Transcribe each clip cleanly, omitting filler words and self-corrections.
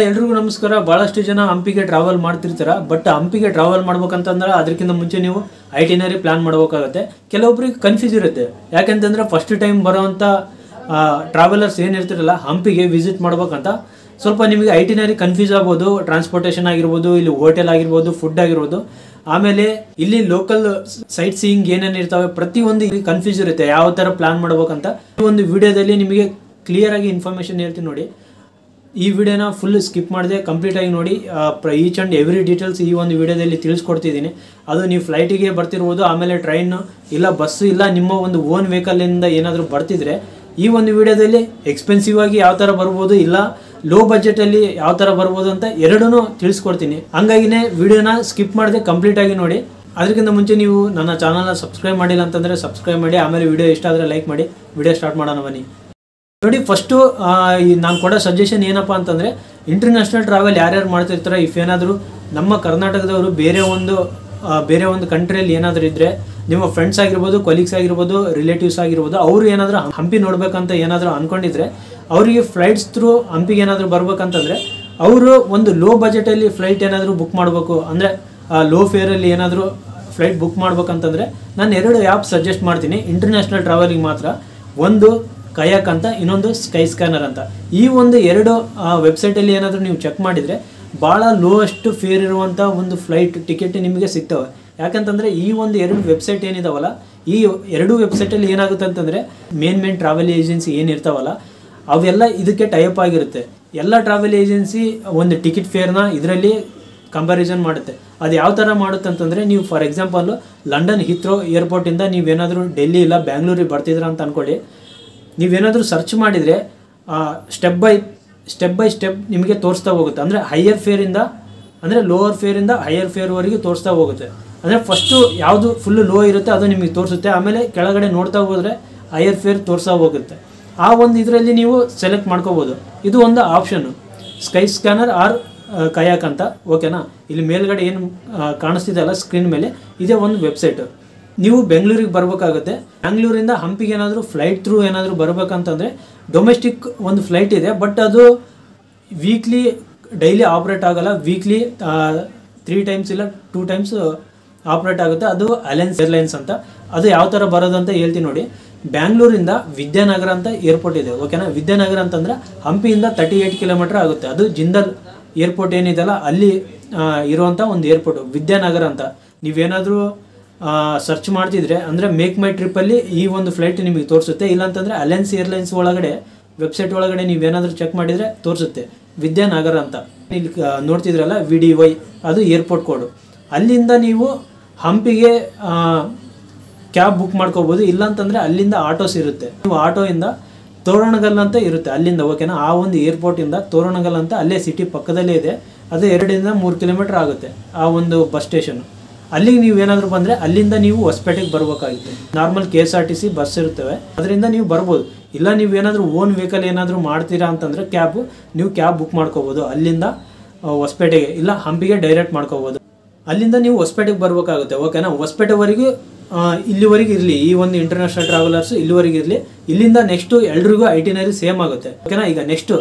ಎಲ್ರಿಗೂ ನಮಸ್ಕಾರ. ಭಾಳಷ್ಟು ಜನ ಹಂಪಿಗೆ ಟ್ರಾವೆಲ್ ಮಾಡ್ತಿರ್ತಾರೆ. ಬಟ್ ಹಂಪಿಗೆ ಟ್ರಾವೆಲ್ ಮಾಡ್ಬೇಕಂತಂದ್ರೆ ಅದಕ್ಕಿಂತ ಮುಂಚೆ ನೀವು ಐಟಿನರಿ ಪ್ಲಾನ್ ಮಾಡಬೇಕಾಗುತ್ತೆ. ಕೆಲವೊಬ್ರಿಗೆ ಕನ್ಫ್ಯೂಸ್ ಇರುತ್ತೆ. ಯಾಕೆಂತಂದ್ರೆ ಫಸ್ಟ್ ಟೈಮ್ ಬರೋವಂಥ ಟ್ರಾವೆಲರ್ಸ್ ಏನಿರ್ತಿರಲ್ಲ ಹಂಪಿಗೆ ವಿಸಿಟ್ ಮಾಡ್ಬೇಕಂತ ಸ್ವಲ್ಪ ನಿಮಗೆ ಐಟಿನರಿ ಕನ್ಫ್ಯೂಸ್ ಆಗ್ಬೋದು. ಟ್ರಾನ್ಸ್ಪೋರ್ಟೇಷನ್ ಆಗಿರ್ಬೋದು, ಇಲ್ಲಿ ಹೋಟೆಲ್ ಆಗಿರ್ಬೋದು, ಫುಡ್ ಆಗಿರ್ಬೋದು, ಆಮೇಲೆ ಇಲ್ಲಿ ಲೋಕಲ್ ಸೈಟ್ ಸೀಯಿಂಗ್ ಏನೇನು ಇರ್ತವೆ ಪ್ರತಿಯೊಂದು ಇಲ್ಲಿ ಕನ್ಫ್ಯೂಸ್ ಇರುತ್ತೆ. ಯಾವ ಥರ ಪ್ಲಾನ್ ಮಾಡ್ಬೇಕಂತ ಈ ಒಂದು ವಿಡಿಯೋದಲ್ಲಿ ನಿಮಗೆ ಕ್ಲಿಯರ್ ಆಗಿ ಇನ್ಫಾರ್ಮೇಷನ್ ಹೇಳ್ತೀನಿ ನೋಡಿ. ಈ ವಿಡಿಯೋನ ಫುಲ್ ಸ್ಕಿಪ್ ಮಾಡಿದೆ ಕಂಪ್ಲೀಟಾಗಿ ನೋಡಿ. ಈಚ್ ಆ್ಯಂಡ್ ಎವ್ರಿ ಡೀಟೇಲ್ಸ್ ಈ ಒಂದು ವಿಡಿಯೋದಲ್ಲಿ ತಿಳಿಸ್ಕೊಡ್ತಿದ್ದೀನಿ. ಅದು ನೀವು ಫ್ಲೈಟಿಗೆ ಬರ್ತಿರ್ಬೋದು, ಆಮೇಲೆ ಟ್ರೈನ್ ಇಲ್ಲ ಬಸ್ಸು ಇಲ್ಲ ನಿಮ್ಮ ಒಂದು ಓನ್ ವೆಹಿಕಲಿಂದ ಏನಾದರೂ ಬರ್ತಿದ್ರೆ ಈ ಒಂದು ವಿಡಿಯೋದಲ್ಲಿ ಎಕ್ಸ್ಪೆನ್ಸಿವ್ ಆಗಿ ಯಾವ ಥರ ಬರ್ಬೋದು, ಇಲ್ಲ ಲೋ ಬಜೆಟಲ್ಲಿ ಯಾವ ಥರ ಬರ್ಬೋದು ಅಂತ ಎರಡೂ ತಿಳಿಸ್ಕೊಡ್ತೀನಿ. ಹಂಗಾಗಿನೇ ವಿಡಿಯೋನ ಸ್ಕಿಪ್ ಮಾಡಿದೆ ಕಂಪ್ಲೀಟಾಗಿ ನೋಡಿ. ಅದಕ್ಕಿಂತ ಮುಂಚೆ ನೀವು ನನ್ನ ಚಾನಲ್ನ ಸಬ್ಸ್ಕ್ರೈಬ್ ಮಾಡಿಲ್ಲ ಅಂತಂದರೆ ಸಬ್ಸ್ಕ್ರೈಬ್ ಮಾಡಿ. ಆಮೇಲೆ ವಿಡಿಯೋ ಇಷ್ಟ ಆದರೆ ಲೈಕ್ ಮಾಡಿ. ವಿಡಿಯೋ ಸ್ಟಾರ್ಟ್ ಮಾಡೋಣ ಬನ್ನಿ. ನೋಡಿ, ಫಸ್ಟು ನಾನು ಕೊಡೋ ಸಜೆಷನ್ ಏನಪ್ಪ ಅಂತಂದರೆ, ಇಂಟರ್ನ್ಯಾಷನಲ್ ಟ್ರಾವೆಲ್ ಯಾರ್ಯಾರು ಮಾಡ್ತಿರ್ತಾರೆ, ಇಫ್ ಏನಾದರೂ ನಮ್ಮ ಕರ್ನಾಟಕದವರು ಬೇರೆ ಒಂದು ಕಂಟ್ರಿಯಲ್ಲಿ ಏನಾದರೂ ಇದ್ದರೆ, ನಿಮ್ಮ ಫ್ರೆಂಡ್ಸ್ ಆಗಿರ್ಬೋದು, ಕೊಲೀಗ್ಸ್ ಆಗಿರ್ಬೋದು, ರಿಲೇಟಿವ್ಸ್ ಆಗಿರ್ಬೋದು, ಅವರು ಏನಾದರೂ ಹಂಪಿ ನೋಡ್ಬೇಕಂತ ಏನಾದರೂ ಅಂದ್ಕೊಂಡಿದ್ರೆ ಅವರಿಗೆ ಫ್ಲೈಟ್ಸ್ ಥ್ರೂ ಹಂಪಿಗೆ ಏನಾದರೂ ಬರ್ಬೇಕಂತಂದರೆ ಅವರು ಒಂದು ಲೋ ಬಜೆಟಲ್ಲಿ ಫ್ಲೈಟ್ ಏನಾದರೂ ಬುಕ್ ಮಾಡಬೇಕು ಅಂದರೆ ಲೋ ಫೇರಲ್ಲಿ ಏನಾದರೂ ಫ್ಲೈಟ್ ಬುಕ್ ಮಾಡ್ಬೇಕಂತಂದರೆ ನಾನು ಎರಡು ಆ್ಯಪ್ ಸಜೆಸ್ಟ್ ಮಾಡ್ತೀನಿ ಇಂಟರ್ನ್ಯಾಷನಲ್ ಟ್ರಾವೆಲಿಗೆ ಮಾತ್ರ. ಒಂದು ಕಯಾಕ್ ಅಂತ, ಇನ್ನೊಂದು ಸ್ಕೈ ಸ್ಕ್ಯಾನರ್ ಅಂತ. ಈ ಒಂದು ಎರಡು ವೆಬ್ಸೈಟಲ್ಲಿ ಏನಾದರೂ ನೀವು ಚೆಕ್ ಮಾಡಿದರೆ ಭಾಳ ಲೋಯೆಸ್ಟ್ ಫೇರ್ ಇರುವಂಥ ಒಂದು ಫ್ಲೈಟ್ ಟಿಕೆಟ್ ನಿಮಗೆ ಸಿಗ್ತವೆ. ಯಾಕಂತಂದರೆ ಈ ಒಂದು ಎರಡು ವೆಬ್ಸೈಟ್ ಏನಿದಾವಲ್ಲ, ಈ ಎರಡು ವೆಬ್ಸೈಟಲ್ಲಿ ಏನಾಗುತ್ತೆ ಅಂತಂದರೆ ಮೇನ್ ಟ್ರಾವೆಲ್ ಏಜೆನ್ಸಿ ಏನಿರ್ತಾವಲ್ಲ ಅವೆಲ್ಲ ಇದಕ್ಕೆ ಟೈಪ್ ಆಗಿರುತ್ತೆ. ಎಲ್ಲ ಟ್ರಾವೆಲ್ ಏಜೆನ್ಸಿ ಒಂದು ಟಿಕೆಟ್ ಫೇರ್ನ ಇದರಲ್ಲಿ ಕಂಪ್ಯಾರಿಸನ್ ಮಾಡುತ್ತೆ. ಅದು ಯಾವ ಥರ ಮಾಡುತ್ತೆ ಅಂತಂದರೆ, ನೀವು ಫಾರ್ ಎಕ್ಸಾಂಪಲ್ಲು ಲಂಡನ್ ಹಿತ್ರೋ ಏರ್ಪೋರ್ಟಿಂದ ನೀವೇನಾದರೂ ಡೆಲ್ಲಿ ಇಲ್ಲ ಬ್ಯಾಂಗ್ಳೂರಿಗೆ ಬರ್ತಿದ್ರ ಅಂತ ಅಂದ್ಕೊಳ್ಳಿ. ನೀವೇನಾದರೂ ಸರ್ಚ್ ಮಾಡಿದರೆ ಸ್ಟೆಪ್ ಬೈ ಸ್ಟೆಪ್ ನಿಮಗೆ ತೋರಿಸ್ತಾ ಹೋಗುತ್ತೆ. ಅಂದರೆ ಹೈಯರ್ ಫೇರಿಂದ ಅಂದರೆ ಲೋವರ್ ಫೇರಿಂದ ಹೈಯರ್ ಫೇರ್ವರೆಗೆ ತೋರಿಸ್ತಾ ಹೋಗುತ್ತೆ. ಅಂದರೆ ಫಸ್ಟು ಯಾವುದು ಫುಲ್ಲು ಲೋ ಇರುತ್ತೆ ಅದು ನಿಮಗೆ ತೋರಿಸುತ್ತೆ, ಆಮೇಲೆ ಕೆಳಗಡೆ ನೋಡ್ತಾ ಹೋದರೆ ಹೈಯರ್ ಫೇರ್ ತೋರಿಸ್ತಾ ಹೋಗುತ್ತೆ. ಆ ಒಂದು ಇದರಲ್ಲಿ ನೀವು ಸೆಲೆಕ್ಟ್ ಮಾಡ್ಕೋಬೋದು. ಇದು ಒಂದು option, sky scanner or kayak ಅಂತ. ಓಕೆನಾ? ಇಲ್ಲಿ ಮೇಲ್ಗಡೆ ಏನು ಕಾಣಿಸ್ತಿದೆ ಅಲ್ಲ ಸ್ಕ್ರೀನ್ ಮೇಲೆ, ಇದೇ ಒಂದು ವೆಬ್ಸೈಟು. ನೀವು ಬೆಂಗಳೂರಿಗೆ ಬರಬೇಕಾಗುತ್ತೆ. ಬ್ಯಾಂಗ್ಳೂರಿಂದ ಹಂಪಿಗೆ ಏನಾದರೂ ಫ್ಲೈಟ್ ಥ್ರೂ ಏನಾದರೂ ಬರಬೇಕಂತಂದರೆ ಡೊಮೆಸ್ಟಿಕ್ ಒಂದು ಫ್ಲೈಟ್ ಇದೆ, ಬಟ್ ಅದು ವೀಕ್ಲಿ ಡೈಲಿ ಆಪ್ರೇಟ್ ಆಗೋಲ್ಲ. ವೀಕ್ಲಿ 3 ಟೈಮ್ಸ್ ಇಲ್ಲ 2 ಟೈಮ್ಸ್ ಆಪ್ರೇಟ್ ಆಗುತ್ತೆ. ಅದು ಅಲಯನ್ಸ್ ಏರ್ಲೈನ್ಸ್ ಅಂತ. ಅದು ಯಾವ ಥರ ಬರೋದು ಅಂತ ಹೇಳ್ತೀನಿ ನೋಡಿ. ಬ್ಯಾಂಗ್ಳೂರಿಂದ ವಿದ್ಯಾನಗರ ಅಂತ ಏರ್ಪೋರ್ಟ್ ಇದೆ. ಓಕೆನಾ? ವಿದ್ಯಾನಗರ ಅಂತಂದರೆ ಹಂಪಿಯಿಂದ 38 ಕಿಲೋಮೀಟರ್ ಆಗುತ್ತೆ. ಅದು ಜಿಂದಾಲ್ ಏರ್ಪೋರ್ಟ್ ಏನಿದೆಯಲ್ಲ ಅಲ್ಲಿ ಇರುವಂಥ ಒಂದು ಏರ್ಪೋರ್ಟು ವಿದ್ಯಾನಗರ ಅಂತ. ನೀವೇನಾದರೂ ಸರ್ಚ್ ಮಾಡ್ತಿದ್ರೆ ಅಂದರೆ ಮೇಕ್ ಮೈ ಟ್ರಿಪ್ಪಲ್ಲಿ ಈ ಒಂದು ಫ್ಲೈಟ್ ನಿಮಗೆ ತೋರಿಸುತ್ತೆ. ಇಲ್ಲಾಂತಂದರೆ ಅಲಯನ್ಸ್ ಏರ್ಲೈನ್ಸ್ ಒಳಗಡೆ ವೆಬ್ಸೈಟ್ ಒಳಗಡೆ ನೀವೇನಾದರೂ ಚೆಕ್ ಮಾಡಿದರೆ ತೋರಿಸುತ್ತೆ ವಿದ್ಯಾನಗರ ಅಂತ. ಇಲ್ಲಿ ನೋಡ್ತಿದ್ರಲ್ಲ VDY, ಅದು ಏರ್ಪೋರ್ಟ್ ಕೋಡು. ಅಲ್ಲಿಂದ ನೀವು ಹಂಪಿಗೆ ಕ್ಯಾಬ್ ಬುಕ್ ಮಾಡ್ಕೋಬೋದು. ಇಲ್ಲಾಂತಂದರೆ ಅಲ್ಲಿಂದ ಆಟೋಸ್ ಇರುತ್ತೆ. ನೀವು ಆಟೋಯಿಂದ ತೋರಣಗಲ್ ಅಂತ ಇರುತ್ತೆ ಅಲ್ಲಿಂದ. ಓಕೆನಾ? ಆ ಒಂದು ಏರ್ಪೋರ್ಟಿಂದ ತೋರಣಗಲ್ ಅಂತ ಅಲ್ಲೇ ಸಿಟಿ ಪಕ್ಕದಲ್ಲೇ ಇದೆ. ಅದು 2-3 ಕಿಲೋಮೀಟರ್ ಆಗುತ್ತೆ ಆ ಒಂದು ಬಸ್ ಸ್ಟೇಷನ್ನು. ಅಲ್ಲಿಗೆ ನೀವು ಏನಾದರೂ ಬಂದರೆ ಅಲ್ಲಿಂದ ನೀವು ಹೊಸಪೇಟೆಗೆ ಬರಬೇಕಾಗುತ್ತೆ. ನಾರ್ಮಲ್ KSRTC ಬಸ್ ಇರ್ತವೆ, ಅದರಿಂದ ನೀವು ಬರ್ಬೋದು. ಇಲ್ಲ ನೀವು ಏನಾದರೂ ಓನ್ ವೆಹಿಕಲ್ ಏನಾದರೂ ಮಾಡ್ತೀರಾ ಅಂತಂದರೆ ನೀವು ಕ್ಯಾಬ್ ಬುಕ್ ಮಾಡ್ಕೋಬೋದು. ಅಲ್ಲಿಂದ ಹೊಸಪೇಟೆಗೆ ಇಲ್ಲ ಹಂಪಿಗೆ ಡೈರೆಕ್ಟ್ ಮಾಡ್ಕೋಬೋದು. ಅಲ್ಲಿಂದ ನೀವು ಹೊಸಪೇಟೆಗೆ ಬರಬೇಕಾಗುತ್ತೆ. ಓಕೆನಾ? ಹೊಸಪೇಟೆವರೆಗೂ ಇಲ್ಲಿವರೆಗೆ ಇರಲಿ, ಈ ಒಂದು ಇಂಟರ್ನ್ಯಾಷನಲ್ ಟ್ರಾವೆಲರ್ಸ್ ಇಲ್ಲಿವರೆಗೆ ಇರಲಿ. ಇಲ್ಲಿಂದ ನೆಕ್ಸ್ಟು ಎಲ್ರಿಗೂ ಐಟಿನರಿ ಸೇಮ್ ಆಗುತ್ತೆ. ಓಕೆನಾ? ಈಗ ನೆಕ್ಸ್ಟು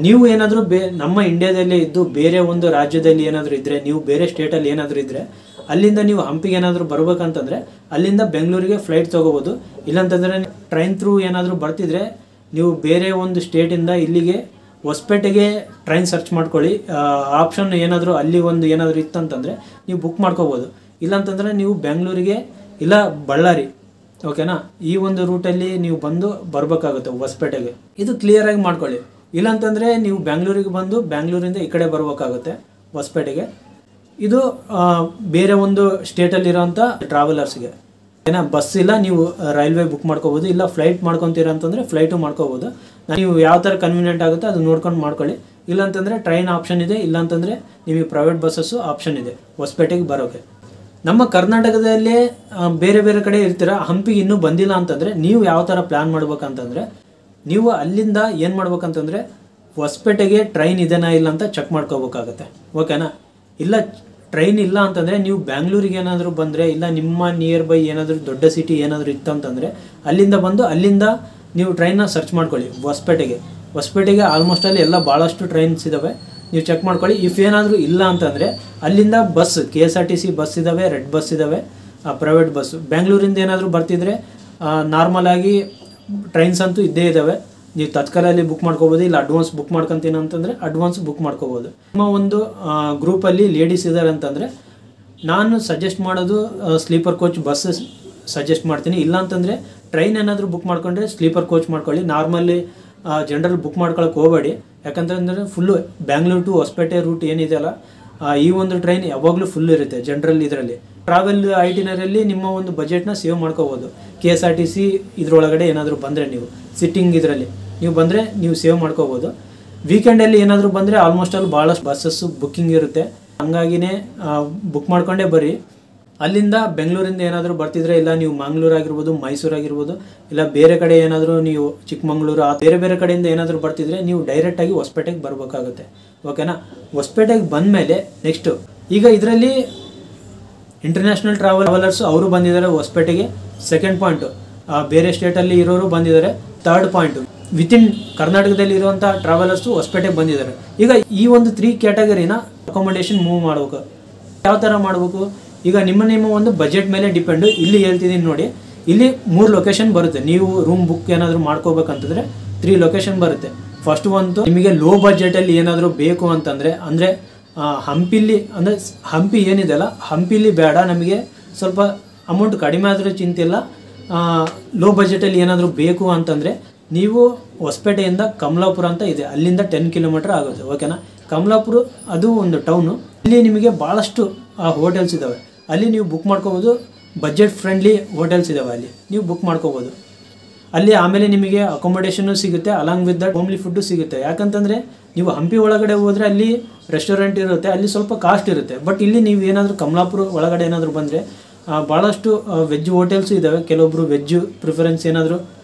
ನೀವು ಏನಾದರೂ ನಮ್ಮ ಇಂಡಿಯಾದಲ್ಲೇ ಇದ್ದು ಬೇರೆ ಒಂದು ರಾಜ್ಯದಲ್ಲಿ ಏನಾದರೂ ಇದ್ದರೆ, ನೀವು ಬೇರೆ ಸ್ಟೇಟಲ್ಲಿ ಏನಾದರೂ ಇದ್ದರೆ ಅಲ್ಲಿಂದ ನೀವು ಹಂಪಿಗೆ ಏನಾದರೂ ಬರ್ಬೇಕಂತಂದರೆ ಅಲ್ಲಿಂದ ಬೆಂಗಳೂರಿಗೆ ಫ್ಲೈಟ್ ತೊಗೋಬೋದು. ಇಲ್ಲಾಂತಂದರೆ ಟ್ರೈನ್ ಥ್ರೂ ಏನಾದರೂ ಬರ್ತಿದ್ರೆ ನೀವು ಬೇರೆ ಒಂದು ಸ್ಟೇಟಿಂದ ಇಲ್ಲಿಗೆ ಹೊಸಪೇಟೆಗೆ ಟ್ರೈನ್ ಸರ್ಚ್ ಮಾಡ್ಕೊಳ್ಳಿ. ಆಪ್ಷನ್ ಏನಾದರೂ ಅಲ್ಲಿ ಒಂದು ಏನಾದರೂ ಇತ್ತಂತಂದರೆ ನೀವು ಬುಕ್ ಮಾಡ್ಕೋಬೋದು. ಇಲ್ಲಾಂತಂದರೆ ನೀವು ಬೆಂಗಳೂರಿಗೆ ಇಲ್ಲ ಬಳ್ಳಾರಿ, ಓಕೆನಾ, ಈ ಒಂದು ರೂಟಲ್ಲಿ ನೀವು ಬಂದು ಬರಬೇಕಾಗುತ್ತೆ ಹೊಸಪೇಟೆಗೆ. ಇದು ಕ್ಲಿಯರಾಗಿ ಮಾಡ್ಕೊಳ್ಳಿ. ಇಲ್ಲಾಂತಂದರೆ ನೀವು ಬೆಂಗಳೂರಿಗೆ ಬಂದು ಬೆಂಗಳೂರಿಂದ ಈ ಕಡೆ ಬರಬೇಕಾಗುತ್ತೆ ಹೊಸಪೇಟೆಗೆ. ಇದು ಬೇರೆ ಒಂದು ಸ್ಟೇಟಲ್ಲಿರೋಂಥ ಟ್ರಾವೆಲರ್ಸ್ಗೆ. ಏನೋ ಬಸ್ ಇಲ್ಲ, ನೀವು ರೈಲ್ವೆ ಬುಕ್ ಮಾಡ್ಕೋಬೋದು. ಇಲ್ಲ ಫ್ಲೈಟ್ ಮಾಡ್ಕೊತೀರ ಅಂತಂದರೆ ಫ್ಲೈಟು ಮಾಡ್ಕೋಬೋದು. ನೀವು ಯಾವ ಥರ ಕನ್ವೀನಿಯೆಂಟ್ ಆಗುತ್ತೆ ಅದು ನೋಡ್ಕೊಂಡು ಮಾಡ್ಕೊಳ್ಳಿ. ಇಲ್ಲಾಂತಂದರೆ ಟ್ರೈನ್ ಆಪ್ಷನ್ ಇದೆ, ಇಲ್ಲಾಂತಂದರೆ ನಿಮಗೆ ಪ್ರೈವೇಟ್ ಬಸ್ಸಸ್ಸು ಆಪ್ಷನ್ ಇದೆ ಹೊಸಪೇಟೆಗೆ ಬರೋಕ್ಕೆ. ನಮ್ಮ ಕರ್ನಾಟಕದಲ್ಲೇ ಬೇರೆ ಬೇರೆ ಕಡೆ ಇರ್ತೀರ, ಹಂಪಿಗೆ ಇನ್ನೂ ಬಂದಿಲ್ಲ ಅಂತಂದರೆ ನೀವು ಯಾವ ಥರ ಪ್ಲ್ಯಾನ್ ಮಾಡ್ಬೇಕಂತಂದರೆ ನೀವು ಅಲ್ಲಿಂದ ಏನು ಮಾಡ್ಬೇಕಂತಂದರೆ ಹೊಸಪೇಟೆಗೆ ಟ್ರೈನ್ ಇದೆನಾ ಇಲ್ಲ ಅಂತ ಚೆಕ್ ಮಾಡ್ಕೋಬೇಕಾಗತ್ತೆ. ಓಕೆನಾ? ಇಲ್ಲ ಟ್ರೈನ್ ಇಲ್ಲ ಅಂತಂದರೆ ನೀವು ಬ್ಯಾಂಗ್ಳೂರಿಗೆ ಏನಾದರೂ ಬಂದರೆ, ಇಲ್ಲ ನಿಮ್ಮ ನಿಯರ್ ಬೈ ಏನಾದರೂ ದೊಡ್ಡ ಸಿಟಿ ಏನಾದರೂ ಇತ್ತಂತಂದರೆ ಅಲ್ಲಿಂದ ನೀವು ಟ್ರೈನ್ನ ಸರ್ಚ್ ಮಾಡ್ಕೊಳ್ಳಿ ಹೊಸಪೇಟೆಗೆ. ಆಲ್ಮೋಸ್ಟ್ ಅಲ್ಲಿ ಎಲ್ಲ ಭಾಳಷ್ಟು ಟ್ರೈನ್ಸ್ ಇದ್ದಾವೆ. ನೀವು ಚೆಕ್ ಮಾಡ್ಕೊಳ್ಳಿ. ಇಫ್ ಏನಾದರೂ ಇಲ್ಲ ಅಂತಂದರೆ ಅಲ್ಲಿಂದ ಬಸ್ KSRTC ಬಸ್ ಇದ್ದಾವೆ, ರೆಡ್ ಬಸ್ ಇದ್ದಾವೆ, ಪ್ರೈವೇಟ್ ಬಸ್ಸು. ಬೆಂಗಳೂರಿಂದ ಏನಾದರೂ ಬರ್ತಿದ್ರೆ ನಾರ್ಮಲ್ ಆಗಿ ಟ್ರೈನ್ಸ್ ಅಂತೂ ಇದ್ದೇ ಇದ್ದಾವೆ. ನೀವು ತತ್ಕಾಲಲ್ಲಿ ಬುಕ್ ಮಾಡ್ಕೋಬೋದು, ಇಲ್ಲ ಅಡ್ವಾನ್ಸ್ ಬುಕ್ ಮಾಡ್ಕೊತೀನಿ ಅಂತಂದರೆ ಅಡ್ವಾನ್ಸ್ ಬುಕ್ ಮಾಡ್ಕೋಬೋದು. ನಿಮ್ಮ ಒಂದು ಗ್ರೂಪಲ್ಲಿ ಲೇಡೀಸ್ ಇದ್ದಾರೆ ಅಂತಂದರೆ ನಾನು ಸಜೆಸ್ಟ್ ಮಾಡೋದು ಸ್ಲೀಪರ್ ಕೋಚ್ ಬಸ್ ಸಜೆಸ್ಟ್ ಮಾಡ್ತೀನಿ. ಇಲ್ಲಾಂತಂದರೆ ಟ್ರೈನ್ ಏನಾದರೂ ಬುಕ್ ಮಾಡ್ಕೊಂಡ್ರೆ ಸ್ಲೀಪರ್ ಕೋಚ್ ಮಾಡ್ಕೊಳ್ಳಿ. ನಾರ್ಮಲಿ ಜನರಲ್ ಬುಕ್ ಮಾಡ್ಕೊಳಕ್ಕೆ ಹೋಗಬೇಡಿ. ಯಾಕಂತಂದರೆ full Bangalore to Hosapete route ಏನಿದೆಯಲ್ಲ, ಈ ಒಂದು ಟ್ರೈನ್ ಯಾವಾಗಲೂ ಫುಲ್ ಇರುತ್ತೆ ಜನರಲ್. ಇದರಲ್ಲಿ ಟ್ರಾವೆಲ್ ಐಟಿನರಿಯಲ್ಲಿ ನಿಮ್ಮ ಒಂದು ಬಜೆಟ್ನ ಸೇವ್ ಮಾಡ್ಕೋಬೋದು. KSRTC ಇದರೊಳಗಡೆ ಏನಾದರೂ ಬಂದರೆ ನೀವು ಸಿಟ್ಟಿಂಗ್ ಇದರಲ್ಲಿ ನೀವು ಬಂದರೆ ನೀವು ಸೇವ್ ಮಾಡ್ಕೋಬೋದು. ವೀಕೆಂಡಲ್ಲಿ ಏನಾದರೂ ಬಂದರೆ ಆಲ್ಮೋಸ್ಟ್ ಅಲ್ಲಿ ಭಾಳಷ್ಟು ಬಸ್ಸಸ್ಸು ಬುಕ್ಕಿಂಗ್ ಇರುತ್ತೆ. ಹಂಗಾಗಿನೇ ಬುಕ್ ಮಾಡ್ಕೊಂಡೇ ಬರ್ರಿ. ಅಲ್ಲಿಂದ ಬೆಂಗಳೂರಿಂದ ಏನಾದರೂ ಬರ್ತಿದ್ರೆ, ಇಲ್ಲ ನೀವು ಮಂಗಳೂರು ಆಗಿರ್ಬೋದು, ಮೈಸೂರು ಆಗಿರ್ಬೋದು, ಇಲ್ಲ ಬೇರೆ ಕಡೆ ಏನಾದರೂ ನೀವು ಚಿಕ್ಕಮಂಗ್ಳೂರು ಬೇರೆ ಬೇರೆ ಕಡೆಯಿಂದ ಏನಾದರೂ ಬರ್ತಿದ್ರೆ ನೀವು ಡೈರೆಕ್ಟಾಗಿ ಹೊಸಪೇಟೆಗೆ ಬರಬೇಕಾಗುತ್ತೆ. ಓಕೆನಾ? ಹೊಸಪೇಟೆಗೆ ಬಂದಮೇಲೆ ನೆಕ್ಸ್ಟು ಈಗ ಇದರಲ್ಲಿ ಇಂಟರ್ನ್ಯಾಷನಲ್ ಟ್ರಾವೆಲರ್ಸು ಅವರು ಬಂದಿದ್ದಾರೆ ಹೊಸಪೇಟೆಗೆ. ಸೆಕೆಂಡ್ ಪಾಯಿಂಟು ಬೇರೆ ಸ್ಟೇಟಲ್ಲಿ ಇರೋರು ಬಂದಿದ್ದಾರೆ. ಥರ್ಡ್ ಪಾಯಿಂಟು ವಿತಿನ್ ಕರ್ನಾಟಕದಲ್ಲಿ ಇರುವಂಥ ಟ್ರಾವೆಲರ್ಸು ಹೊಸಪೇಟೆಗೆ ಬಂದಿದ್ದಾರೆ. ಈಗ ಈ ಒಂದು 3 ಕ್ಯಾಟಗರಿನ ಅಕಾಮಡೇಷನ್ ಮೂವ್ ಮಾಡಬೇಕು. ಯಾವ ಥರ ಮಾಡಬೇಕು? ಈಗ ನಿಮ್ಮ ಒಂದು ಬಜೆಟ್ ಮೇಲೆ ಡಿಪೆಂಡು. ಇಲ್ಲಿ ಹೇಳ್ತಿದ್ದೀನಿ ನೋಡಿ, ಇಲ್ಲಿ 3 ಲೊಕೇಶನ್ ಬರುತ್ತೆ. ನೀವು ರೂಮ್ ಬುಕ್ ಏನಾದರೂ ಮಾಡ್ಕೋಬೇಕಂತಂದರೆ 3 ಲೊಕೇಶನ್ ಬರುತ್ತೆ. ಫಸ್ಟ್ ಒಂದು ನಿಮಗೆ ಲೋ ಬಜೆಟಲ್ಲಿ ಏನಾದರೂ ಬೇಕು ಅಂತಂದರೆ, ಅಂದರೆ ಹಂಪಿಲಿ, ಅಂದರೆ ಹಂಪಿ ಏನಿದೆಯಲ್ಲ ಹಂಪಿಲಿ ಬೇಡ, ನಮಗೆ ಸ್ವಲ್ಪ ಅಮೌಂಟ್ ಕಡಿಮೆ ಆದರೂ ಚಿಂತಿಲ್ಲ, ಲೋ ಬಜೆಟಲ್ಲಿ ಏನಾದರೂ ಬೇಕು ಅಂತಂದರೆ ನೀವು ಹೊಸಪೇಟೆಯಿಂದ ಕಮಲಾಪುರ ಅಂತ ಇದೆ, ಅಲ್ಲಿಂದ 10 ಕಿಲೋಮೀಟರ್ ಆಗುತ್ತೆ. ಓಕೆನಾ? ಕಮಲಾಪುರ ಅದು ಒಂದು ಟೌನು. ಇಲ್ಲಿ ನಿಮಗೆ ಭಾಳಷ್ಟು ಹೋಟೆಲ್ಸ್ ಇದ್ದಾವೆ. ಅಲ್ಲಿ ನೀವು ಬುಕ್ ಮಾಡ್ಕೋಬೋದು. ಬಜೆಟ್ ಫ್ರೆಂಡ್ಲಿ ಹೋಟೆಲ್ಸ್ ಇದ್ದಾವೆ, ಅಲ್ಲಿ ನೀವು ಬುಕ್ ಮಾಡ್ಕೋಬೋದು. ಅಲ್ಲಿ ಆಮೇಲೆ ನಿಮಗೆ ಅಕಾಮಡೇಷನ್ನು ಸಿಗುತ್ತೆ, along with that homely food ಸಿಗುತ್ತೆ. ಯಾಕಂತಂದರೆ ನೀವು ಹಂಪಿ ಒಳಗಡೆ ಹೋದರೆ ಅಲ್ಲಿ ರೆಸ್ಟೋರೆಂಟ್ ಇರುತ್ತೆ, ಅಲ್ಲಿ ಸ್ವಲ್ಪ ಕಾಸ್ಟ್ ಇರುತ್ತೆ. ಬಟ್ ಇಲ್ಲಿ ನೀವು ಏನಾದರೂ ಕಮಲಾಪುರ ಒಳಗಡೆ ಏನಾದರೂ ಬಂದರೆ ಭಾಳಷ್ಟು ವೆಜ್ ಹೋಟೆಲ್ಸು ಇದ್ದಾವೆ. ಕೆಲವೊಬ್ಬರು ವೆಜ್ಜು ಪ್ರಿಫರೆನ್ಸ್ ಏನಾದರೂ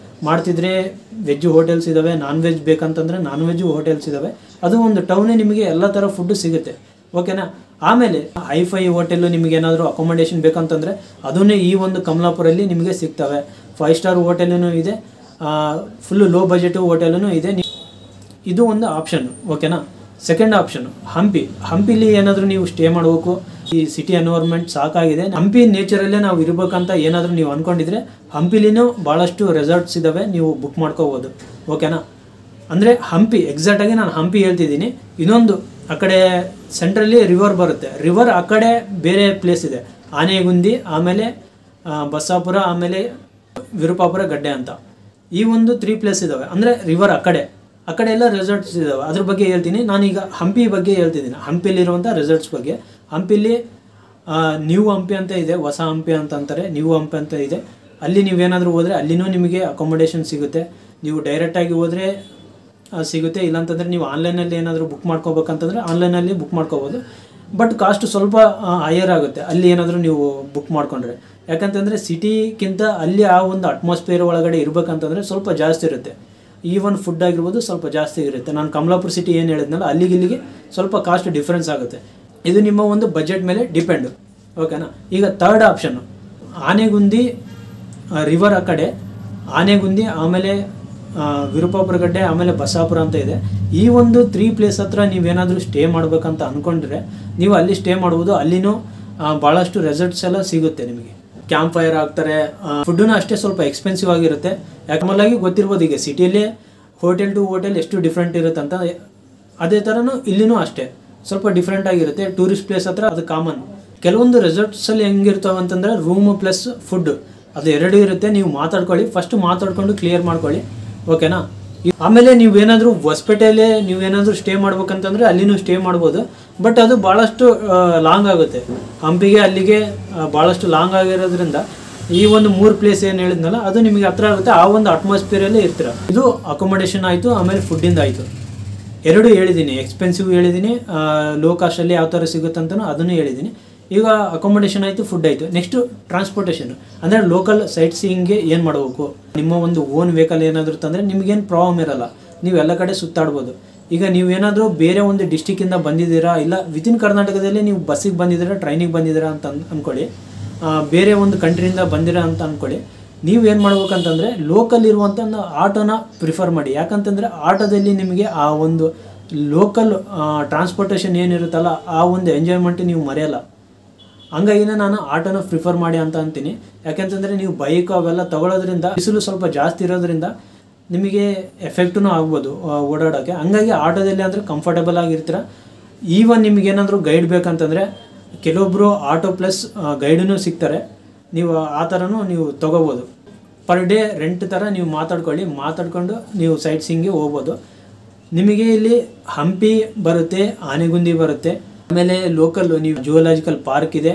ಮಾಡ್ತಿದ್ರೆ ವೆಜ್ ಹೋಟೆಲ್ಸ್ ಇದ್ದಾವೆ. ನಾನ್ ವೆಜ್ ಬೇಕಂತಂದರೆ ನಾನ್ ವೆಜ್ ಹೋಟೆಲ್ಸ್ ಇದ್ದಾವೆ. ಅದು ಒಂದು ಟೌನೇ, ನಿಮಗೆ ಎಲ್ಲ ಥರ ಫುಡ್ಡು ಸಿಗುತ್ತೆ. ಓಕೆನಾ? ಆಮೇಲೆ ಹೈಫೈ ಹೋಟೆಲ್ಲು ನಿಮಗೇನಾದರೂ ಅಕಾಮಡೇಷನ್ ಬೇಕಂತಂದರೆ ಅದನ್ನೇ ಈ ಒಂದು ಕಮಲಾಪುರಲ್ಲಿ ನಿಮಗೆ ಸಿಗ್ತವೆ. 5 ಸ್ಟಾರ್ ಹೋಟೆಲೂ ಇದೆ, ಫುಲ್ಲು ಲೋ ಬಜೆಟು ಹೋಟೆಲೂ ಇದೆ. ಇದು ಒಂದು ಆಪ್ಷನ್ನು. ಓಕೆನಾ? ಸೆಕೆಂಡ್ ಆಪ್ಷನ್ನು ಹಂಪಿಲಿ ಏನಾದರೂ ನೀವು ಸ್ಟೇ ಮಾಡಬೇಕು. ಈ ಸಿಟಿ ಎನ್ವೈರ್ಮೆಂಟ್ ಸಾಕಾಗಿದೆ. ಹಂಪಿ ನೇಚರಲ್ಲೇ ನಾವು ಇರಬೇಕಂತ ಏನಾದರೂ ನೀವು ಅಂದ್ಕೊಂಡಿದ್ರೆ ಹಂಪಿಲಿನೂ ಭಾಳಷ್ಟು ರೆಸಾರ್ಟ್ಸ್ ಇದ್ದಾವೆ, ನೀವು ಬುಕ್ ಮಾಡ್ಕೋಬೋದು. ಓಕೆನಾ? ಅಂದರೆ ಹಂಪಿ ಎಕ್ಸಾಕ್ಟಾಗಿ ನಾನು ಹಂಪಿ ಹೇಳ್ತಿದ್ದೀನಿ. ಇನ್ನೊಂದು ಆ ಕಡೆ ಸೆಂಟ್ರಲ್ಲಿ ರಿವರ್ ಬರುತ್ತೆ. ರಿವರ್ ಆ ಕಡೆ ಬೇರೆ ಪ್ಲೇಸ್ ಇದೆ, ಆನೆಗುಂದಿ, ಆಮೇಲೆ ಬಸ್ಸಾಪುರ, ಆಮೇಲೆ ವಿರುಪಾಪುರ ಗಡ್ಡೆ ಅಂತ. ಈ ಒಂದು 3 ಪ್ಲೇಸ್ ಇದ್ದಾವೆ. ಅಂದರೆ ರಿವರ್ ಆ ಕಡೆ ಎಲ್ಲ ರೆಸಾರ್ಟ್ಸ್ ಇದ್ದಾವೆ. ಅದ್ರ ಬಗ್ಗೆ ಹೇಳ್ತೀನಿ. ನಾನೀಗ ಹಂಪಿ ಬಗ್ಗೆ ಹೇಳ್ತಿದ್ದೀನಿ, ಹಂಪಿಲಿರುವಂಥ ರೆಸಾರ್ಟ್ಸ್ ಬಗ್ಗೆ. ಹಂಪಿಲಿ ನ್ಯೂ ಹಂಪಿ ಅಂತ ಇದೆ, ಹೊಸ ಹಂಪಿ ಅಂತ ಅಂತಾರೆ, ನ್ಯೂ ಹಂಪಿ ಅಂತ ಇದೆ. ಅಲ್ಲಿ ನೀವೇನಾದರೂ ಹೋದರೆ ಅಲ್ಲಿನೂ ನಿಮಗೆ ಅಕಾಮಡೇಷನ್ ಸಿಗುತ್ತೆ. ನೀವು ಡೈರೆಕ್ಟಾಗಿ ಹೋದರೆ ಸಿಗುತ್ತೆ. ಇಲ್ಲಾಂತಂದರೆ ನೀವು ಆನ್ಲೈನಲ್ಲಿ ಏನಾದರೂ ಬುಕ್ ಮಾಡ್ಕೋಬೇಕಂತಂದರೆ ಆನ್ಲೈನಲ್ಲಿ ಬುಕ್ ಮಾಡ್ಕೋಬೋದು. ಬಟ್ ಕಾಸ್ಟ್ ಸ್ವಲ್ಪ ಹೈಯರ್ ಆಗುತ್ತೆ ಅಲ್ಲಿ ಏನಾದರೂ ನೀವು ಬುಕ್ ಮಾಡ್ಕೊಂಡ್ರೆ. ಯಾಕಂತಂದರೆ ಸಿಟಿಗಿಂತ ಅಲ್ಲಿ ಆ ಒಂದು ಅಟ್ಮಾಸ್ಫಿಯರ್ ಒಳಗಡೆ ಇರಬೇಕಂತಂದರೆ ಸ್ವಲ್ಪ ಜಾಸ್ತಿ ಇರುತ್ತೆ. ಈವನ್ ಫುಡ್ ಆಗಿರ್ಬೋದು ಸ್ವಲ್ಪ ಜಾಸ್ತಿ ಇರುತ್ತೆ. ನಾನು ಕಮಲಾಪುರ ಸಿಟಿ ಏನು ಹೇಳಿದ್ನಲ್ಲ, ಅಲ್ಲಿಗೆ ಸ್ವಲ್ಪ ಕಾಸ್ಟ್ ಡಿಫ್ರೆನ್ಸ್ ಆಗುತ್ತೆ. ಇದು ನಿಮ್ಮ ಒಂದು ಬಜೆಟ್ ಮೇಲೆ ಡಿಪೆಂಡು. ಓಕೆನಾ? ಈಗ ಥರ್ಡ್ ಆಪ್ಷನ್ನು ಆನೆಗುಂದಿ, ರಿವರ್ ಆ ಕಡೆ ಆನೆಗುಂದಿ, ಆಮೇಲೆ ವಿರುಪಾಪುರ ಗಡ್ಡೆ, ಆಮೇಲೆ ಬಸ್ಸಾಪುರ ಅಂತ ಇದೆ. ಈ ಒಂದು 3 ಪ್ಲೇಸ್ ಹತ್ರ ನೀವೇನಾದರೂ ಸ್ಟೇ ಮಾಡಬೇಕಂತ ಅಂದ್ಕೊಂಡ್ರೆ ನೀವು ಅಲ್ಲಿ ಸ್ಟೇ ಮಾಡ್ಬೋದು. ಅಲ್ಲಿನೂ ಭಾಳಷ್ಟು ರೆಸಾರ್ಟ್ಸ್ ಎಲ್ಲ ಸಿಗುತ್ತೆ ನಿಮಗೆ. ಕ್ಯಾಂಪ್ ಫೈರ್ ಆಗ್ತಾರೆ. ಫುಡ್ಡೂ ಅಷ್ಟೇ ಸ್ವಲ್ಪ ಎಕ್ಸ್ಪೆನ್ಸಿವ್ ಆಗಿರುತ್ತೆ. ಯಾಕಮಲ್ಲಾಗಿ ಗೊತ್ತಿರ್ಬೋದು, ಈಗ ಸಿಟಿಯಲ್ಲಿ ಹೋಟೆಲ್ ಟು ಹೋಟೆಲ್ ಎಷ್ಟು ಡಿಫ್ರೆಂಟ್ ಇರುತ್ತೆ ಅಂತ. ಅದೇ ಥರನೂ ಇಲ್ಲಿನೂ ಅಷ್ಟೇ ಸ್ವಲ್ಪ ಡಿಫ್ರೆಂಟ್ ಆಗಿರುತ್ತೆ. ಟೂರಿಸ್ಟ್ ಪ್ಲೇಸ್ ಹತ್ರ ಅದು ಕಾಮನ್. ಕೆಲವೊಂದು ರೆಸಾರ್ಟ್ಸಲ್ಲಿ ಹೆಂಗಿರ್ತಾವೆ ಅಂತಂದರೆ ರೂಮು ಪ್ಲಸ್ ಫುಡ್ ಅದು 2 ಇರುತ್ತೆ. ನೀವು ಮಾತಾಡ್ಕೊಳ್ಳಿ, ಫಸ್ಟ್ ಮಾತಾಡ್ಕೊಂಡು ಕ್ಲಿಯರ್ ಮಾಡ್ಕೊಳ್ಳಿ. ಓಕೆನಾ? ಆಮೇಲೆ ನೀವೇನಾದರೂ ಹೊಸಪೇಟೆಯಲ್ಲೇ ನೀವೇನಾದರೂ ಸ್ಟೇ ಮಾಡ್ಬೇಕಂತಂದರೆ ಅಲ್ಲಿನೂ ಸ್ಟೇ ಮಾಡ್ಬೋದು. ಬಟ್ ಅದು ಭಾಳಷ್ಟು ಲಾಂಗ್ ಆಗುತ್ತೆ. ಹಂಪಿಗೆ ಅಲ್ಲಿಗೆ ಭಾಳಷ್ಟು ಲಾಂಗ್ ಆಗಿರೋದ್ರಿಂದ ಈ ಒಂದು 3 ಪ್ಲೇಸ್ ಏನು ಹೇಳಿದ್ನಲ್ಲ ಅದು ನಿಮಗೆ ಹತ್ರ ಆಗುತ್ತೆ. ಆ ಒಂದು ಅಟ್ಮಾಸ್ಫಿಯರಲ್ಲೇ ಇರ್ತೀರ. ಇದು ಅಕಾಮಡೇಷನ್ ಆಯಿತು, ಆಮೇಲೆ ಫುಡ್ಡಿಂದ ಆಯಿತು. 2 ಹೇಳಿದ್ದೀನಿ, ಎಕ್ಸ್ಪೆನ್ಸಿವ್ ಹೇಳಿದ್ದೀನಿ, ಲೋ ಕಾಸ್ಟಲ್ಲಿ ಯಾವ ಥರ ಸಿಗುತ್ತಂತನೂ ಅದನ್ನು ಹೇಳಿದ್ದೀನಿ. ಈಗ ಅಕಾಮಡೇಷನ್ ಆಯಿತು, ಫುಡ್ ಆಯಿತು. ನೆಕ್ಸ್ಟು ಟ್ರಾನ್ಸ್ಪೋರ್ಟೇಷನ್, ಅಂದರೆ ಲೋಕಲ್ ಸೈಟ್ ಸೀಯಿಂಗ್ಗೆ ಏನು ಮಾಡಬೇಕು. ನಿಮ್ಮ ಒಂದು ಓನ್ ವೆಹಿಕಲ್ ಏನಾದರೂ ತಂದರೆ ನಿಮಗೇನು ಪ್ರಾಬ್ಲಮ್ ಇರಲ್ಲ, ನೀವು ಎಲ್ಲ ಕಡೆ ಸುತ್ತಾಡ್ಬೋದು. ಈಗ ನೀವೇನಾದರೂ ಬೇರೆ ಒಂದು ಡಿಸ್ಟಿಕ್ಕಿಂದ ಬಂದಿದ್ದೀರಾ, ಇಲ್ಲ ವಿತಿನ್ ಕರ್ನಾಟಕದಲ್ಲಿ ನೀವು ಬಸ್ಸಿಗೆ ಬಂದಿದ್ದೀರಾ, ಟ್ರೈನಿಗೆ ಬಂದಿದ್ದೀರಾ ಅಂತ ಅಂದ್ಕೊಳ್ಳಿ, ಬೇರೆ ಒಂದು ಕಂಟ್ರಿಯಿಂದ ಬಂದಿರಾ ಅಂತ ಅಂದ್ಕೊಳ್ಳಿ. ನೀವೇನು ಮಾಡ್ಬೇಕಂತಂದರೆ ಲೋಕಲ್ ಇರುವಂಥ ಆಟೋನ ಪ್ರಿಫರ್ ಮಾಡಿ. ಯಾಕಂತಂದರೆ ಆಟೋದಲ್ಲಿ ನಿಮಗೆ ಆ ಒಂದು ಲೋಕಲ್ ಟ್ರಾನ್ಸ್ಪೋರ್ಟೇಷನ್ ಏನಿರುತ್ತಲ್ಲ ಆ ಒಂದು ಎಂಜಾಯ್ಮೆಂಟ್ ನೀವು ಮರೆಯಲ್ಲ. ಹಂಗಾಗಿನೇ ನಾನು ಆಟೋನ ಪ್ರಿಫರ್ ಮಾಡಿ ಅಂತ ಅಂತೀನಿ. ಯಾಕೆಂತಂದರೆ ನೀವು ಬೈಕ್ ಅವೆಲ್ಲ ತೊಗೊಳೋದ್ರಿಂದ ಬಿಸಿಲು ಸ್ವಲ್ಪ ಜಾಸ್ತಿ ಇರೋದ್ರಿಂದ ನಿಮಗೆ ಎಫೆಕ್ಟೂ ಆಗ್ಬೋದು ಓಡಾಡೋಕ್ಕೆ. ಹಂಗಾಗಿ ಆಟೋದಲ್ಲಿ ಅಂದರೆ ಕಂಫರ್ಟಬಲ್ ಆಗಿರ್ತೀರ. ಈವನ್ ನಿಮಗೇನಾದರೂ ಗೈಡ್ ಬೇಕಂತಂದರೆ ಕೆಲವೊಬ್ಬರು ಆಟೋ ಪ್ಲಸ್ ಗೈಡೂ ಸಿಗ್ತಾರೆ, ನೀವು ಆ ಥರನೂ ನೀವು ತೊಗೋಬೋದು. ಪರ್ ಡೇ ರೆಂಟ್ ಥರ ನೀವು ಮಾತಾಡ್ಕೊಂಡು ನೀವು ಸೈಟ್ ಸೀಯಿಂಗ್ಗೆ ಹೋಗ್ಬೋದು. ನಿಮಗೆ ಇಲ್ಲಿ ಹಂಪಿ ಬರುತ್ತೆ, ಆನೆಗುಂದಿ ಬರುತ್ತೆ, ಆಮೇಲೆ ಲೋಕಲ್ ನೀವು ಜುವಲಾಜಿಕಲ್ ಪಾರ್ಕ್ ಇದೆ,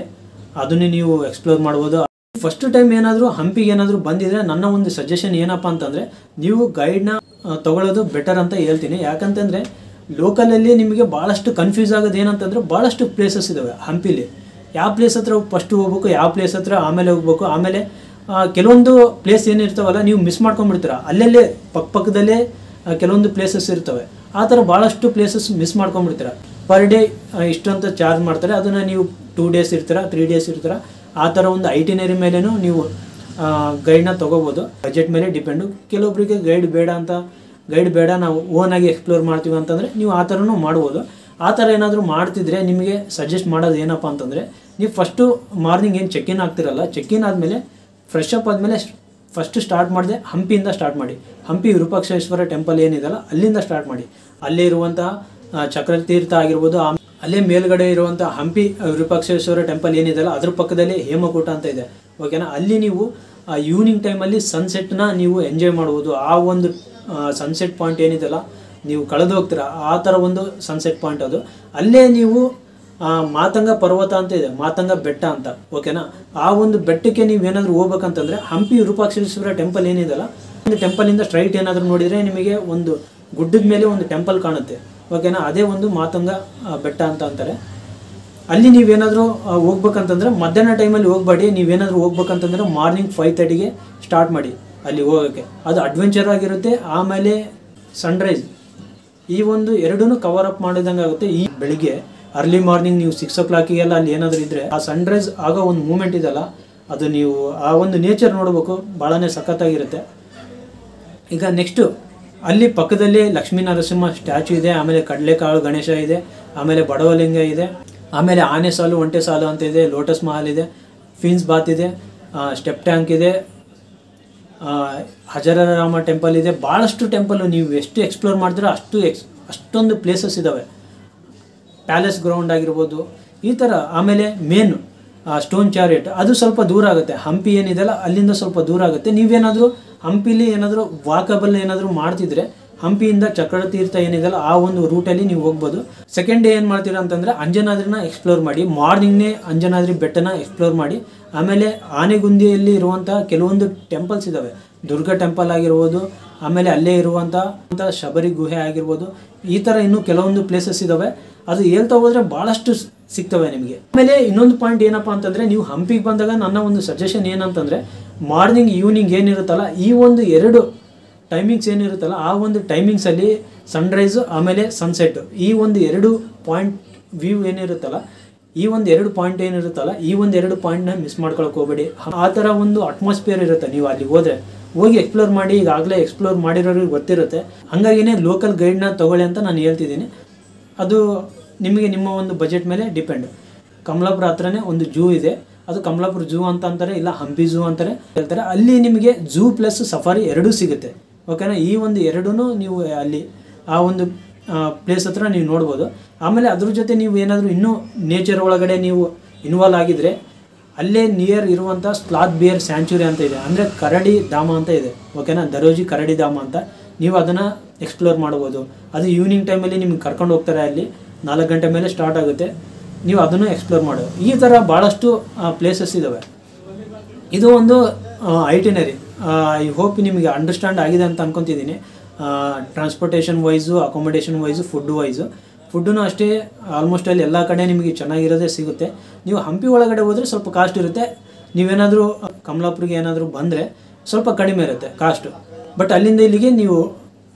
ಅದನ್ನೇ ನೀವು ಎಕ್ಸ್ಪ್ಲೋರ್ ಮಾಡ್ಬೋದು. ಫಸ್ಟ್ ಟೈಮ್ ಏನಾದರೂ ಹಂಪಿಗೆ ಏನಾದರೂ ಬಂದಿದ್ರೆ ನನ್ನ ಒಂದು ಸಜೆಷನ್ ಏನಪ್ಪ ಅಂತಂದರೆ ನೀವು ಗೈಡ್ನ ತೊಗೊಳ್ಳೋದು ಬೆಟರ್ ಅಂತ ಹೇಳ್ತೀನಿ. ಯಾಕಂತಂದರೆ ಲೋಕಲಲ್ಲಿ ನಿಮಗೆ ಭಾಳಷ್ಟು ಕನ್ಫ್ಯೂಸ್ ಆಗೋದು ಏನಂತಂದರೆ ಭಾಳಷ್ಟು ಪ್ಲೇಸಸ್ ಇದ್ದಾವೆ ಹಂಪಿಲಿ. ಯಾವ ಪ್ಲೇಸ್ ಹತ್ರ ಫಸ್ಟು ಹೋಗ್ಬೇಕು, ಯಾವ ಪ್ಲೇಸ್ ಹತ್ರ ಆಮೇಲೆ ಹೋಗ್ಬೇಕು. ಆಮೇಲೆ ಕೆಲವೊಂದು ಪ್ಲೇಸ್ ಏನಿರ್ತಾವಲ್ಲ ನೀವು ಮಿಸ್ ಮಾಡ್ಕೊಂಡ್ಬಿಡ್ತೀರ. ಅಲ್ಲಲ್ಲೇ ಪಕ್ಕದಲ್ಲೇ ಕೆಲವೊಂದು ಪ್ಲೇಸಸ್ ಇರ್ತವೆ. ಆ ಥರ ಭಾಳಷ್ಟು ಪ್ಲೇಸಸ್ ಮಿಸ್ ಮಾಡ್ಕೊಂಡ್ಬಿಡ್ತೀರ. ಪರ್ ಡೇ ಇಷ್ಟು ಅಂತ ಚಾರ್ಜ್ ಮಾಡ್ತಾರೆ. ಅದನ್ನು ನೀವು 2 ಡೇಸ್ ಇರ್ತೀರ, 3 ಡೇಸ್ ಇರ್ತೀರ. ಆ ಥರ ಒಂದು ಐಟಿನರಿ ಮೇಲೇನೂ ನೀವು ಗೈಡ್ನ ತೊಗೋಬೋದು. ಬಜೆಟ್ ಮೇಲೆ ಡಿಪೆಂಡು. ಕೆಲವೊಬ್ಬರಿಗೆ ಗೈಡ್ ಬೇಡ ನಾವು ಓನಾಗಿ ಎಕ್ಸ್ಪ್ಲೋರ್ ಮಾಡ್ತೀವಿ ಅಂತಂದರೆ ನೀವು ಆ ಥರನೂ ಮಾಡ್ಬೋದು. ಆ ಥರ ಏನಾದರೂ ಮಾಡ್ತಿದ್ರೆ ನಿಮಗೆ ಸಜೆಸ್ಟ್ ಮಾಡೋದು ಏನಪ್ಪ ಅಂತಂದರೆ ನೀವು ಫಸ್ಟು ಮಾರ್ನಿಂಗ್ ಏನು ಚೆಕ್-ಇನ್ ಆಗ್ತಿರಲ್ಲ, ಚೆಕ್-ಇನ್ ಆದಮೇಲೆ ಫ್ರೆಶ್ ಅಪ್ ಆದಮೇಲೆ ಫಸ್ಟು ಸ್ಟಾರ್ಟ್ ಮಾಡಿದೆ ಹಂಪಿಯಿಂದ ಸ್ಟಾರ್ಟ್ ಮಾಡಿ. ಹಂಪಿ ವಿರೂಪಾಕ್ಷೇಶ್ವರ ಟೆಂಪಲ್ ಏನಿದೆಯಲ್ಲ ಅಲ್ಲಿಂದ ಸ್ಟಾರ್ಟ್ ಮಾಡಿ. ಅಲ್ಲೇ ಇರುವಂತಹ ಚಕ್ರತೀರ್ಥ ಆಗಿರ್ಬೋದು, ಅಲ್ಲೇ ಮೇಲ್ಗಡೆ ಇರುವಂಥ ಹಂಪಿ ವಿರೂಪಾಕ್ಷೇಶ್ವರ ಟೆಂಪಲ್ ಏನಿದೆಯಲ್ಲ ಅದ್ರ ಪಕ್ಕದಲ್ಲಿ ಹೇಮಕೂಟ ಅಂತ ಇದೆ, ಓಕೆನಾ. ಅಲ್ಲಿ ನೀವು ಈವ್ನಿಂಗ್ ಟೈಮಲ್ಲಿ ಸನ್ಸೆಟ್ನ ನೀವು ಎಂಜಾಯ್ ಮಾಡ್ಬೋದು. ಆ ಒಂದು ಸನ್ಸೆಟ್ ಪಾಯಿಂಟ್ ಏನಿದೆಯಲ್ಲ ನೀವು ಕಳೆದು ಹೋಗ್ತೀರಾ, ಆ ಥರ ಒಂದು ಸನ್ಸೆಟ್ ಪಾಯಿಂಟ್ ಅದು. ಅಲ್ಲೇ ನೀವು ಮಾತಂಗ ಪರ್ವತ ಅಂತ ಇದೆ, ಮಾತಂಗ ಬೆಟ್ಟ ಅಂತ, ಓಕೆನಾ. ಆ ಒಂದು ಬೆಟ್ಟಕ್ಕೆ ನೀವೇನಾದರೂ ಹೋಗ್ಬೇಕಂತಂದರೆ ಹಂಪಿ ವಿರೂಪಾಕ್ಷೇಶ್ವರ ಟೆಂಪಲ್ ಏನಿದೆಯಲ್ಲ ಒಂದು ಟೆಂಪಲಿಂದ ಸ್ಟ್ರೈಟ್ ಏನಾದರೂ ನೋಡಿದರೆ ನಿಮಗೆ ಒಂದು ಗುಡ್ಡದ ಮೇಲೆ ಒಂದು ಟೆಂಪಲ್ ಕಾಣುತ್ತೆ, ಓಕೆನಾ. ಅದೇ ಒಂದು ಮಾತಂಗ ಬೆಟ್ಟ ಅಂತ ಅಂತಾರೆ. ಅಲ್ಲಿ ನೀವೇನಾದರೂ ಹೋಗ್ಬೇಕಂತಂದರೆ ಮಧ್ಯಾಹ್ನ ಟೈಮಲ್ಲಿ ಹೋಗಬೇಡಿ. ನೀವೇನಾದರೂ ಹೋಗ್ಬೇಕಂತಂದರೆ ಮಾರ್ನಿಂಗ್ 5:30ಗೆ ಸ್ಟಾರ್ಟ್ ಮಾಡಿ ಅಲ್ಲಿ ಹೋಗೋಕ್ಕೆ. ಅದು ಅಡ್ವೆಂಚರ್ ಆಗಿರುತ್ತೆ. ಆಮೇಲೆ ಸನ್ರೈಸ್, ಈ ಒಂದು ಎರಡೂ ಕವರ್ ಅಪ್ ಮಾಡಿದಂಗೆ ಆಗುತ್ತೆ. ಈ ಬೆಳಿಗ್ಗೆ ಅರ್ಲಿ ಮಾರ್ನಿಂಗ್ ನೀವು 6 o'clockಗೆಲ್ಲ ಅಲ್ಲಿ ಏನಾದರೂ ಇದ್ದರೆ ಆ ಸನ್ರೈಸ್ ಆಗೋ ಒಂದು ಮೂಮೆಂಟ್ ಇದೆಯಲ್ಲ ಅದು ನೀವು ಆ ಒಂದು ನೇಚರ್ ನೋಡಬೇಕು, ಭಾಳನೇ ಸಖತ್ತಾಗಿರುತ್ತೆ. ಈಗ ನೆಕ್ಸ್ಟು ಅಲ್ಲಿ ಪಕ್ಕದಲ್ಲಿ ಲಕ್ಷ್ಮೀ ನರಸಿಂಹ ಸ್ಟ್ಯಾಚು ಇದೆ, ಆಮೇಲೆ ಕಡಲೆಕಾಳು ಗಣೇಶ ಇದೆ, ಆಮೇಲೆ ಬಡವಲಿಂಗ ಇದೆ, ಆಮೇಲೆ ಆನೆ ಸಾಲು ಒಂಟೆ ಸಾಲು ಅಂತ ಇದೆ, ಲೋಟಸ್ ಮಹಲ್ ಇದೆ, ಫೀನ್ಸ್ ಬಾತ್ ಇದೆ, ಸ್ಟೆಪ್ ಟ್ಯಾಂಕ್ ಇದೆ, ಹಜರರಾಮ ಟೆಂಪಲ್ ಇದೆ. ಭಾಳಷ್ಟು ಟೆಂಪಲ್ಲು ನೀವು ಎಷ್ಟು ಎಕ್ಸ್ಪ್ಲೋರ್ ಮಾಡ್ತೀರೋ ಅಷ್ಟೊಂದು ಪ್ಲೇಸಸ್ ಇದ್ದಾವೆ. ಪ್ಯಾಲೇಸ್ ಗ್ರೌಂಡ್ ಆಗಿರ್ಬೋದು ಈ ಥರ. ಆಮೇಲೆ ಮೇನ್ ಸ್ಟೋನ್ ಚಾರಿಯಟ್ ಅದು ಸ್ವಲ್ಪ ದೂರ ಆಗುತ್ತೆ. ಹಂಪಿ ಏನಿದೆಯಲ್ಲ ಅಲ್ಲಿಂದ ಸ್ವಲ್ಪ ದೂರ ಆಗುತ್ತೆ. ನೀವೇನಾದರೂ ಹಂಪಿಲಿ ಏನಾದರೂ ವಾಕಬಲ್ ಏನಾದರೂ ಮಾಡ್ತಿದ್ರೆ ಹಂಪಿಯಿಂದ ಚಕ್ರತೀರ್ಥ ಏನಿದೆಯಲ್ಲ ಆ ಒಂದು ರೂಟಲ್ಲಿ ನೀವು ಹೋಗ್ಬೋದು. ಸೆಕೆಂಡ್ ಡೇ ಏನು ಮಾಡ್ತೀರಾ ಅಂತಂದರೆ ಅಂಜನಾದ್ರಿನ ಎಕ್ಸ್ಪ್ಲೋರ್ ಮಾಡಿ. ಮಾರ್ನಿಂಗ್ನೇ ಅಂಜನಾದ್ರಿ ಬೆಟ್ಟನ ಎಕ್ಸ್ಪ್ಲೋರ್ ಮಾಡಿ. ಆಮೇಲೆ ಆನೆಗುಂದಿಯಲ್ಲಿ ಇರುವಂಥ ಕೆಲವೊಂದು ಟೆಂಪಲ್ಸ್ ಇದ್ದಾವೆ, ದುರ್ಗಾ ಟೆಂಪಲ್ ಆಗಿರ್ಬೋದು, ಆಮೇಲೆ ಅಲ್ಲೇ ಇರುವಂಥ ಶಬರಿ ಗುಹೆ ಆಗಿರ್ಬೋದು. ಈ ಥರ ಇನ್ನೂ ಕೆಲವೊಂದು ಪ್ಲೇಸಸ್ ಇದ್ದಾವೆ. ಅದು ಹೇಳ್ತಾ ಹೋದರೆ ಭಾಳಷ್ಟು ಸಿಗ್ತವೆ ನಿಮಗೆ. ಆಮೇಲೆ ಇನ್ನೊಂದು ಪಾಯಿಂಟ್ ಏನಪ್ಪ ಅಂತಂದರೆ ನೀವು ಹಂಪಿಗೆ ಬಂದಾಗ ನನ್ನ ಒಂದು ಸಜೆಷನ್ ಏನಂತಂದರೆ ಮಾರ್ನಿಂಗ್ ಈವ್ನಿಂಗ್ ಏನಿರುತ್ತಲ್ಲ ಈ ಒಂದು 2 ಟೈಮಿಂಗ್ಸ್ ಏನಿರುತ್ತಲ್ಲ ಆ ಒಂದು ಟೈಮಿಂಗ್ಸಲ್ಲಿ ಸನ್ರೈಸು ಆಮೇಲೆ ಸನ್ಸೆಟ್ಟು ಈ ಒಂದು 2 ಪಾಯಿಂಟ್ ವ್ಯೂ ಏನಿರುತ್ತಲ್ಲ ಈ ಒಂದು 2 ಪಾಯಿಂಟ್ ಏನಿರುತ್ತಲ್ಲ ಈ ಒಂದು 2 ಪಾಯಿಂಟ್ನ ಮಿಸ್ ಮಾಡ್ಕೊಳಕ್ಕೆ ಹೋಗಬೇಡಿ. ಆ ಥರ ಒಂದು ಅಟ್ಮಾಸ್ಫಿಯರ್ ಇರುತ್ತೆ. ನೀವು ಅಲ್ಲಿ ಹೋಗಿ ಎಕ್ಸ್ಪ್ಲೋರ್ ಮಾಡಿ. ಈಗಾಗಲೇ ಎಕ್ಸ್ಪ್ಲೋರ್ ಮಾಡಿರೋರಿಗೆ ಗೊತ್ತಿರುತ್ತೆ. ಹಾಗಾಗಿನೇ ಲೋಕಲ್ ಗೈಡ್ನ ತೊಗೊಳ್ಳಿ ಅಂತ ನಾನು ಹೇಳ್ತಿದ್ದೀನಿ. ಅದು ನಿಮಗೆ ನಿಮ್ಮ ಒಂದು ಬಜೆಟ್ ಮೇಲೆ ಡಿಪೆಂಡ್. ಕಮಲಾಪುರ ಹತ್ರನೇ ಒಂದು ಝೂ ಇದೆ, ಅದು ಕಮಲಾಪುರ ಝೂ ಅಂತ ಅಂತಾರೆ, ಇಲ್ಲ ಹಂಪಿ ಝೂ ಅಂತಾರೆ ಹೇಳ್ತಾರೆ. ಅಲ್ಲಿ ನಿಮಗೆ ಝೂ ಪ್ಲಸ್ ಸಫಾರಿ ಎರಡೂ ಸಿಗುತ್ತೆ, ಓಕೆನಾ. ಈ ಒಂದು ಎರಡೂ ನೀವು ಅಲ್ಲಿ ಆ ಒಂದು ಪ್ಲೇಸ್ ಹತ್ರ ನೀವು ನೋಡ್ಬೋದು. ಆಮೇಲೆ ಅದ್ರ ಜೊತೆ ನೀವು ಏನಾದರೂ ಇನ್ನೂ ನೇಚರ್ ಒಳಗಡೆ ನೀವು ಇನ್ವಾಲ್ವ್ ಆಗಿದ್ದರೆ ಅಲ್ಲೇ ನಿಯರ್ ಇರುವಂಥ ಸ್ಲಾತ್ ಬಿಯರ್ ಸ್ಯಾಂಚುರಿ ಅಂತ ಇದೆ, ಅಂದರೆ ಕರಡಿ ಧಾಮ ಅಂತ ಇದೆ, ಓಕೆನಾ. ದರೋಜಿ ಕರಡಿ ಧಾಮ ಅಂತ. ನೀವು ಅದನ್ನು ಎಕ್ಸ್ಪ್ಲೋರ್ ಮಾಡ್ಬೋದು. ಅದು ಈವ್ನಿಂಗ್ ಟೈಮಲ್ಲಿ ನಿಮ್ಗೆ ಕರ್ಕೊಂಡು ಹೋಗ್ತಾರೆ. ಅಲ್ಲಿ 4 ಗಂಟೆ ಮೇಲೆ ಸ್ಟಾರ್ಟ್ ಆಗುತ್ತೆ. ನೀವು ಅದನ್ನು ಎಕ್ಸ್ಪ್ಲೋರ್ ಮಾಡೋದು. ಈ ಥರ ಭಾಳಷ್ಟು ಪ್ಲೇಸಸ್ ಇದ್ದಾವೆ. ಇದು ಒಂದು ಐಟಿನರಿ. ಐ ಹೋಪ್ ನಿಮಗೆ ಅಂಡರ್ಸ್ಟ್ಯಾಂಡ್ ಆಗಿದೆ ಅಂತ ಅನ್ಕೊತಿದ್ದೀನಿ. Transportation wise, accommodation wise, food ಅಷ್ಟೇ ಆಲ್ಮೋಸ್ಟ್ ಅಲ್ಲಿ ಎಲ್ಲ ಕಡೆ ನಿಮಗೆ ಚೆನ್ನಾಗಿರೋದೇ ಸಿಗುತ್ತೆ. ನೀವು ಹಂಪಿ ಒಳಗಡೆ ಹೋದರೆ ಸ್ವಲ್ಪ ಕಾಸ್ಟ್ ಇರುತ್ತೆ. ನೀವೇನಾದರೂ ಕಮಲಾಪುರಿಗೆ ಏನಾದರೂ ಬಂದರೆ ಸ್ವಲ್ಪ ಕಡಿಮೆ ಇರುತ್ತೆ ಕಾಸ್ಟು. ಬಟ್ ಅಲ್ಲಿಂದ ಇಲ್ಲಿಗೆ ನೀವು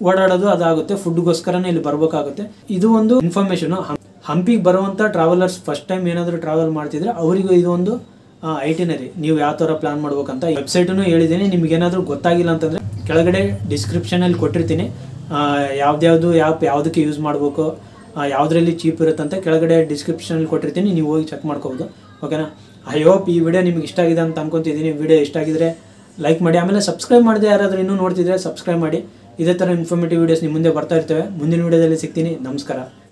ಓಡಾಡೋದು ಅದಾಗುತ್ತೆ. ಫುಡ್ಗೋಸ್ಕರನೇ ಇಲ್ಲಿ ಬರಬೇಕಾಗುತ್ತೆ. ಇದು ಒಂದು ಇನ್ಫಾರ್ಮೇಷನು. ಹಂಪಿಗೆ ಬರುವಂಥ ಟ್ರಾವೆಲರ್ಸ್ ಫಸ್ಟ್ ಟೈಮ್ ಏನಾದರೂ ಟ್ರಾವೆಲ್ ಮಾಡ್ತಿದ್ರೆ ಅವರಿಗೂ ಇದು ಒಂದು ಐಟಿನರಿ. ನೀವು ಯಾವ ಥರ ಪ್ಲಾನ್ ಮಾಡ್ಬೇಕಂತ ವೆಬ್ಸೈಟನ್ನು ಹೇಳಿದ್ದೀನಿ. ನಿಮಗೇನಾದರೂ ಗೊತ್ತಾಗಿಲ್ಲ ಅಂತಂದರೆ ಕೆಳಗಡೆ ಡಿಸ್ಕ್ರಿಪ್ಷನಲ್ಲಿ ಕೊಟ್ಟಿರ್ತೀನಿ, ಯಾವ್ದ್ಯಾವುದು ಆ್ಯಪ್ ಯಾವುದಕ್ಕೆ ಯೂಸ್ ಮಾಡಬೇಕು, ಯಾವುದರಲ್ಲಿ ಚೀಪ್ ಇರುತ್ತೆ ಅಂತ ಕೆಳಗಡೆ ಡಿಸ್ಕ್ರಿಪ್ಷನಲ್ಲಿ ಕೊಟ್ಟಿರ್ತೀನಿ, ನೀವು ಹೋಗಿ ಚೆಕ್ ಮಾಡ್ಕೋಬೋದು. ಓಕೆನಾ. ಐ ಹೋಪ್ ಈ ವಿಡಿಯೋ ನಿಮ್ಗೆ ಇಷ್ಟ ಆಗಿದೆ ಅಂತ ಅನ್ಕೊತಿದ್ದೀನಿ. ವಿಡಿಯೋ ಇಷ್ಟ ಆಗಿದ್ರೆ ಲೈಕ್ ಮಾಡಿ, ಆಮೇಲೆ ಸಬ್ಸ್ಕ್ರೈಬ್ ಮಾಡಿದೆ ಯಾರಾದರೂ ಇನ್ನೂ ನೋಡ್ತಿದ್ರೆ ಸಬ್ಸ್ಕ್ರೈಬ್ ಮಾಡಿ. ಇದೇ ಥರ ಇನ್ಫಾರ್ಮೇಟಿವ್ ವೀಡಿಯೋಸ್ ನಿಮ್ಮ ಮುಂದೆ ಬರ್ತಾ ಇರ್ತವೆ. ಮುಂದಿನ ವೀಡಿಯೋದಲ್ಲಿ ಸಿಗ್ತೀನಿ. ನಮಸ್ಕಾರ.